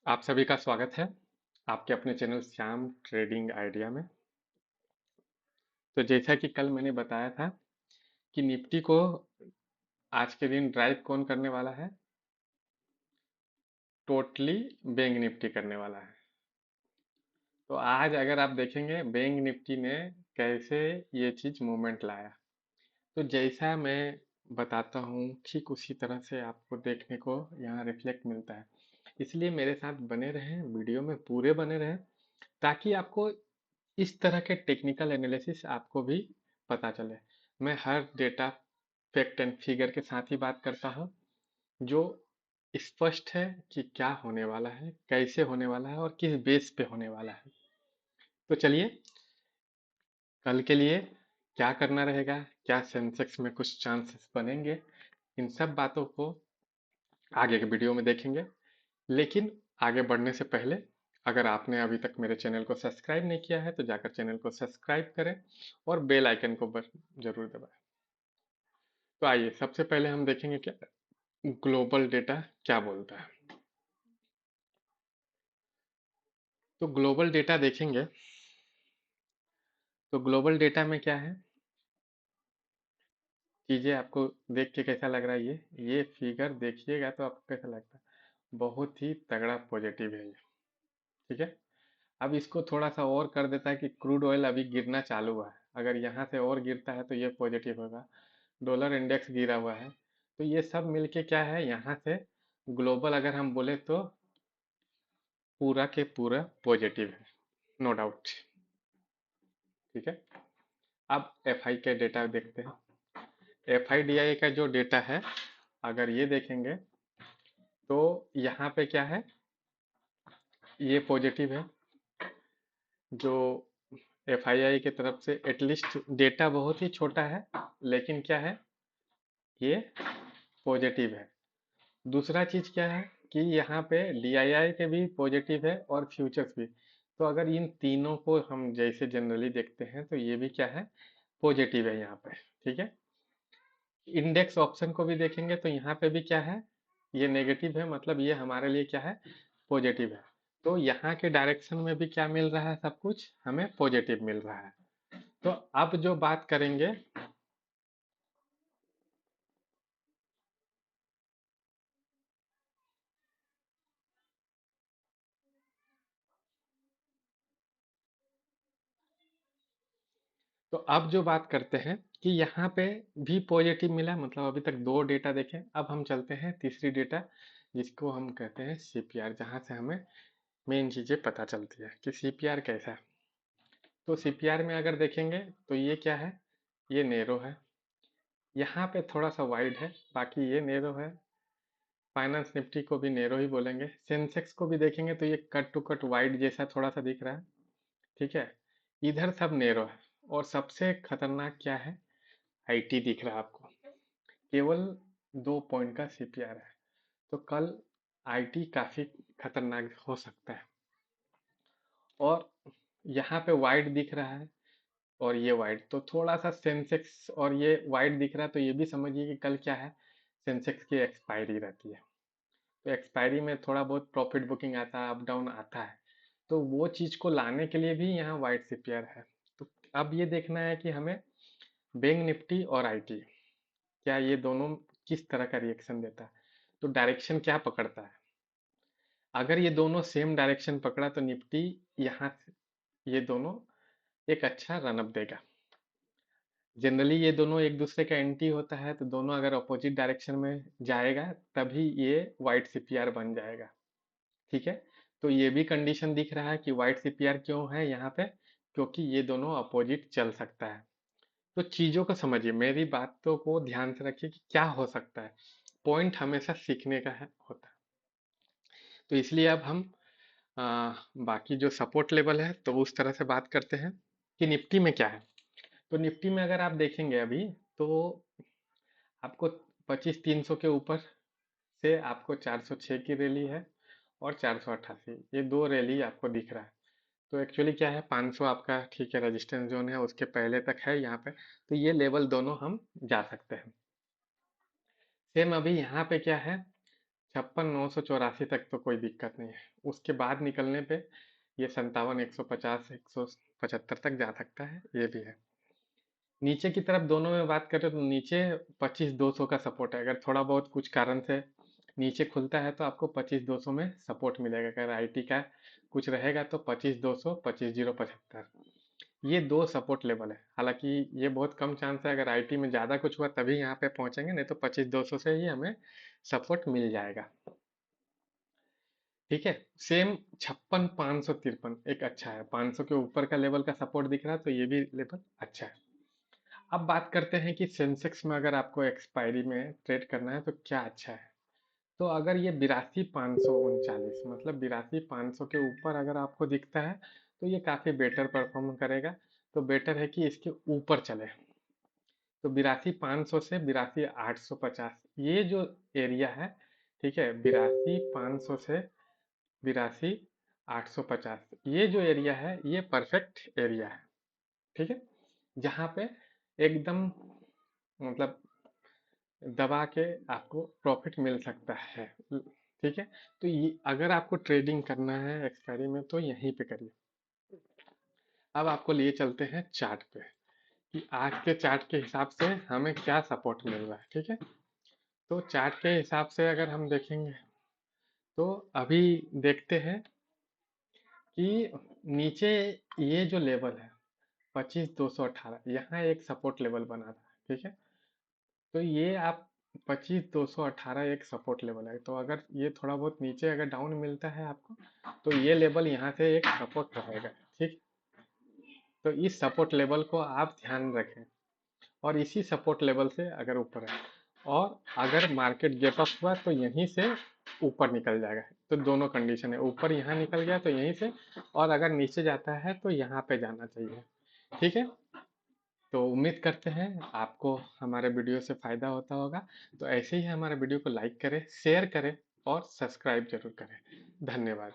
आप सभी का स्वागत है आपके अपने चैनल श्याम ट्रेडिंग आइडिया में। तो जैसा कि कल मैंने बताया था कि निफ्टी को आज के दिन ड्राइव कौन करने वाला है। टोटली बैंक निफ्टी करने वाला है। तो आज अगर आप देखेंगे बैंक निफ्टी ने कैसे ये चीज मूवमेंट लाया, तो जैसा मैं बताता हूँ ठीक उसी तरह से आपको देखने को यहाँ रिफ्लेक्ट मिलता है। इसलिए मेरे साथ बने रहें, वीडियो में पूरे बने रहें, ताकि आपको इस तरह के टेक्निकल एनालिसिस आपको भी पता चले। मैं हर डेटा फैक्ट एंड फिगर के साथ ही बात करता हूँ, जो स्पष्ट है कि क्या होने वाला है, कैसे होने वाला है और किस बेस पे होने वाला है। तो चलिए, कल के लिए क्या करना रहेगा, क्या सेंसेक्स में कुछ चांसेस बनेंगे, इन सब बातों को आगे के वीडियो में देखेंगे। लेकिन आगे बढ़ने से पहले, अगर आपने अभी तक मेरे चैनल को सब्सक्राइब नहीं किया है तो जाकर चैनल को सब्सक्राइब करें और बेल आइकन को जरूर दबाएं। तो आइए सबसे पहले हम देखेंगे क्या ग्लोबल डेटा क्या बोलता है। तो ग्लोबल डेटा देखेंगे, तो ग्लोबल डेटा में क्या है, चीजें आपको देख के कैसा लग रहा है। ये फिगर देखिएगा तो आपको कैसा लगता है, बहुत ही तगड़ा पॉजिटिव है ये। ठीक है। अब इसको थोड़ा सा और कर देता है कि क्रूड ऑयल अभी गिरना चालू हुआ है, अगर यहाँ से और गिरता है तो ये पॉजिटिव होगा। डॉलर इंडेक्स गिरा हुआ है, तो ये सब मिलके क्या है, यहाँ से ग्लोबल अगर हम बोले तो पूरा के पूरा पॉजिटिव है, नो डाउट। ठीक है। अब एफ आई के डेटा देखते हैं। एफ आई डी आई का जो डेटा है, अगर ये देखेंगे तो यहाँ पे क्या है, ये पॉजिटिव है। जो एफ आई आई की तरफ से एटलीस्ट डेटा बहुत ही छोटा है, लेकिन क्या है, ये पॉजिटिव है। दूसरा चीज क्या है कि यहाँ पे DII के भी पॉजिटिव है और फ्यूचर्स भी। तो अगर इन तीनों को हम जैसे जनरली देखते हैं तो ये भी क्या है, पॉजिटिव है यहाँ पे। ठीक है। इंडेक्स ऑप्शन को भी देखेंगे तो यहाँ पे भी क्या है, ये नेगेटिव है, मतलब ये हमारे लिए क्या है, पॉजिटिव है। तो यहाँ के डायरेक्शन में भी क्या मिल रहा है, सब कुछ हमें पॉजिटिव मिल रहा है। तो अब जो बात करेंगे, तो अब जो बात करते हैं कि यहाँ पे भी पॉजिटिव मिला, मतलब अभी तक दो डेटा देखें। अब हम चलते हैं तीसरी डेटा, जिसको हम कहते हैं CPR, जहाँ से हमें मेन चीज़ें पता चलती है कि CPR कैसा है। तो CPR में अगर देखेंगे तो ये क्या है, ये नेरो है, यहाँ पे थोड़ा सा वाइड है, बाकी ये नेरो है। फाइनेंस निफ्टी को भी नेरो ही बोलेंगे। सेंसेक्स को भी देखेंगे तो ये कट टू कट वाइड जैसा थोड़ा सा दिख रहा है। ठीक है। इधर सब नेरो है। और सबसे खतरनाक क्या है, IT दिख रहा है आपको, केवल 2 पॉइंट का CPR है। तो कल IT काफी खतरनाक हो सकता है। और यहाँ पे वाइट दिख रहा है और ये वाइट, तो थोड़ा सा सेंसेक्स और ये वाइट दिख रहा है, तो ये भी समझिए कि कल क्या है, सेंसेक्स की एक्सपायरी रहती है। तो एक्सपायरी में थोड़ा बहुत प्रॉफिट बुकिंग आता है, अप डाउन आता है। तो वो चीज को लाने के लिए भी यहाँ वाइट CPR है। तो अब ये देखना है कि हमें बैंक निफ्टी और IT, क्या ये दोनों किस तरह का रिएक्शन देता है, तो डायरेक्शन क्या पकड़ता है। अगर ये दोनों सेम डायरेक्शन पकड़ा तो निफ्टी यहाँ ये दोनों एक अच्छा रनअप देगा। जनरली ये दोनों एक दूसरे का एंटी होता है, तो दोनों अगर अपोजिट डायरेक्शन में जाएगा तभी ये वाइट CPR बन जाएगा। ठीक है। तो ये भी कंडीशन दिख रहा है कि वाइट CPR क्यों है यहाँ पे, क्योंकि ये दोनों अपोजिट चल सकता है। तो चीजों को समझिए, मेरी बातों को ध्यान से रखिए कि क्या हो सकता है। पॉइंट हमेशा सीखने का है होता है। तो इसलिए अब हम बाकी जो सपोर्ट लेवल है तो उस तरह से बात करते हैं कि निफ्टी में क्या है। तो निफ्टी में अगर आप देखेंगे अभी, तो आपको 25,300 के ऊपर से आपको 406 की रैली है और 488, ये दो रैली आपको दिख रहा है। तो एक्चुअली क्या है, 500 आपका ठीक है रेजिस्टेंस जोन है, उसके पहले तक है यहाँ पे। तो ये लेवल दोनों हम जा सकते हैं। सेम अभी यहाँ पे क्या है, 56,984 तक तो कोई दिक्कत नहीं है। उसके बाद निकलने पे ये 57, 150, 175 तक जा सकता है, ये भी है। नीचे की तरफ दोनों में बात करें तो नीचे 25,200 का सपोर्ट है। अगर थोड़ा बहुत कुछ कारण से नीचे खुलता है तो आपको 25,200 में सपोर्ट मिलेगा। अगर आईटी का कुछ रहेगा तो 25,200, 25,075, ये दो सपोर्ट लेवल है। हालांकि ये बहुत कम चांस है, अगर आईटी में ज़्यादा कुछ हुआ तभी यहाँ पे पहुंचेंगे, नहीं तो 25,200 से ही हमें सपोर्ट मिल जाएगा। ठीक है। सेम 56,553 एक अच्छा है, 500 के ऊपर का लेवल का सपोर्ट दिख रहा है तो ये भी लेवल अच्छा है। अब बात करते हैं कि सेंसेक्स में अगर आपको एक्सपायरी में ट्रेड करना है तो क्या अच्छा है। तो अगर ये 82,539 मतलब 82,500 के ऊपर अगर आपको दिखता है तो ये काफ़ी बेटर परफॉर्म करेगा। तो बेटर है कि इसके ऊपर चले। तो 82,500 से 82,850 ये जो एरिया है, ठीक है, 82,500 से 82,850 ये जो एरिया है ये परफेक्ट एरिया है। ठीक है, जहाँ पे एकदम मतलब दबा के आपको प्रॉफिट मिल सकता है। ठीक है, तो ये अगर आपको ट्रेडिंग करना है एक्सपायरी में तो यहीं पे करिए। अब आपको लिए चलते हैं चार्ट पे कि आज के चार्ट के हिसाब से हमें क्या सपोर्ट मिल रहा है। ठीक है, तो चार्ट के हिसाब से अगर हम देखेंगे तो अभी देखते हैं कि नीचे ये जो लेवल है 25,218 यहाँ एक सपोर्ट लेवल बना था। ठीक है, तो ये आप 25,218 एक सपोर्ट लेवल है। तो अगर ये थोड़ा बहुत नीचे अगर डाउन मिलता है आपको तो ये लेवल यहाँ से एक सपोर्ट रहेगा। ठीक, तो इस सपोर्ट लेवल को आप ध्यान रखें और इसी सपोर्ट लेवल से अगर ऊपर है और अगर मार्केट गैप अप हुआ तो यहीं से ऊपर निकल जाएगा। तो दोनों कंडीशन है, ऊपर यहाँ निकल गया तो यहीं से, और अगर नीचे जाता है तो यहाँ पे जाना चाहिए। ठीक है, तो उम्मीद करते हैं आपको हमारे वीडियो से फ़ायदा होता होगा। तो ऐसे ही हमारे वीडियो को लाइक करें, शेयर करें और सब्सक्राइब जरूर करें। धन्यवाद।